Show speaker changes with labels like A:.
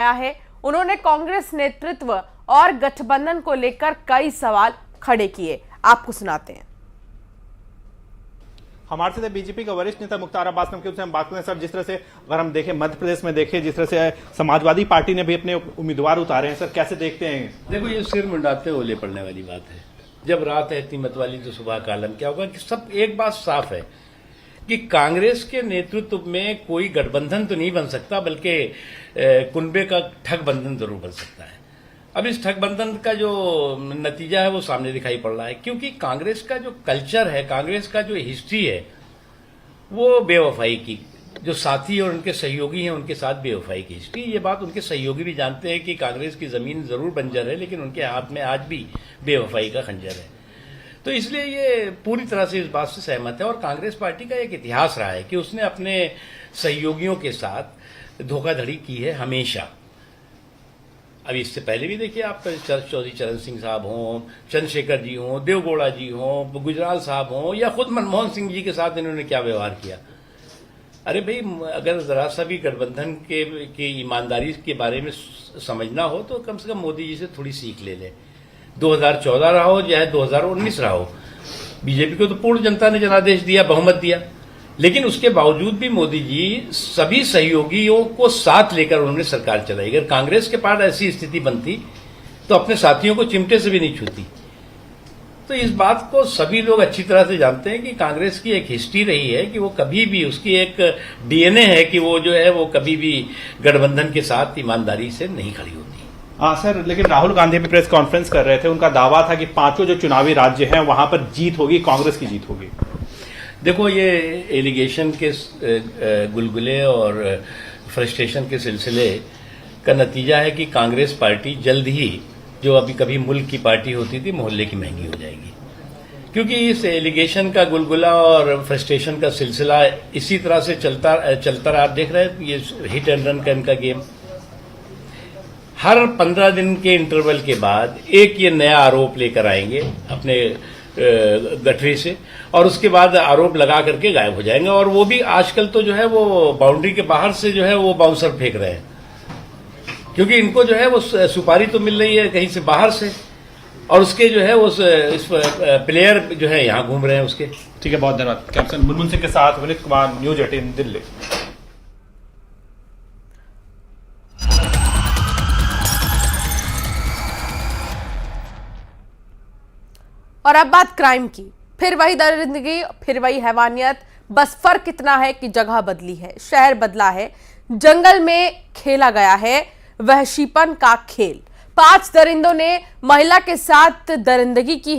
A: आया है। उन्होंने कांग्रेस नेतृत्व और गठबंधन को लेकर कई सवाल खड़े किए। आपको सुनाते हैं।
B: हमारे साथ बीजेपी का वरिष्ठ नेता मुख्तार अब्बास नकवी, उनसे हम बात करें। सर, जिस तरह से अगर हम देखें मध्य प्रदेश में देखें, जिस तरह से समाजवादी पार्टी ने भी अपने उम्मीदवार उतारे हैं, सर कैसे देखते हैं?
C: देखो, ये सिर मुंडाते ओले पड़ने वाली बात है। जब रात है मत वाली तो सुबह का आलम। क्या होगा कि सब एक बात साफ है कि कांग्रेस के नेतृत्व में कोई गठबंधन तो नहीं बन सकता, बल्कि कुनबे का ठग बंधन जरूर बन सकता है। अब इस ठगबंधन का जो नतीजा है वो सामने दिखाई पड़ रहा है, क्योंकि कांग्रेस का जो कल्चर है, कांग्रेस का जो हिस्ट्री है, वो बेवफाई की, जो साथी और उनके सहयोगी हैं उनके साथ बेवफाई की हिस्ट्री। ये बात उनके सहयोगी भी जानते हैं कि कांग्रेस की जमीन जरूर बंजर है, लेकिन उनके हाथ में आज भी बेवफाई का खंजर है। तो इसलिए ये पूरी तरह से इस बात से सहमत है। और कांग्रेस पार्टी का एक इतिहास रहा है कि उसने अपने सहयोगियों के साथ धोखाधड़ी की है हमेशा। अब इससे पहले भी देखिए, आप चौधरी चरण सिंह साहब हों, चंद्रशेखर जी हों, देवगौड़ा जी हों, गुजराल साहब हों, या खुद मनमोहन सिंह जी के साथ इन्होंने क्या व्यवहार किया। अरे भाई, अगर जरा सा भी गठबंधन के ईमानदारी के बारे में समझना हो तो कम से कम मोदी जी से थोड़ी सीख ले ले। 2014 रहा हो चाहे 2019 रहा हो, बीजेपी को तो पूर्ण जनता ने जनादेश दिया, बहुमत दिया, लेकिन उसके बावजूद भी मोदी जी सभी सहयोगियों को साथ लेकर उन्होंने सरकार चलाई। अगर कांग्रेस के पास ऐसी स्थिति बनती तो अपने साथियों को चिमटे से भी नहीं छूती। तो इस बात को सभी लोग अच्छी तरह से जानते हैं कि कांग्रेस की एक हिस्ट्री रही है कि वो कभी भी, उसकी एक डीएनए है कि वो जो है वो कभी भी गठबंधन के साथ ईमानदारी से नहीं खड़ी होती।
B: हाँ सर, लेकिन राहुल गांधी भी प्रेस कॉन्फ्रेंस कर रहे थे। उनका दावा था कि पांचों जो चुनावी राज्य हैं वहां पर जीत होगी, कांग्रेस की जीत होगी।
C: देखो, ये एलिगेशन के गुलगुले और फ्रस्ट्रेशन के सिलसिले का नतीजा है कि कांग्रेस पार्टी जल्द ही, जो अभी कभी मुल्क की पार्टी होती थी, मोहल्ले की महंगी हो जाएगी। क्योंकि इस एलिगेशन का गुलगुला और फ्रस्ट्रेशन का सिलसिला इसी तरह से चलता रहा। आप देख रहे हैं ये हिट एंड रन का इनका गेम। हर 15 दिन के इंटरवल के बाद एक ये नया आरोप लेकर आएंगे अपने गठरी से, और उसके बाद आरोप लगा करके गायब हो जाएंगे। और वो भी आजकल तो जो है वो बाउंड्री के बाहर से जो है वो बाउंसर फेंक रहे हैं, क्योंकि इनको जो है वो सुपारी तो मिल रही है कहीं से बाहर से, और उसके जो है वो इस प्लेयर जो है यहाँ घूम रहे हैं उसके।
B: ठीक है, बहुत धन्यवाद। कैप्टन मुनमुन सिंह के साथ विनीत कुमार, न्यूज 18 दिल्ली।
A: और अब बात क्राइम की। फिर वही दरिंदगी, फिर वही हैवानियत, बस फर्क इतना है कि जगह बदली है, शहर बदला है। जंगल में खेला गया है वहशीपन का खेल। 5 दरिंदों ने महिला के साथ दरिंदगी की।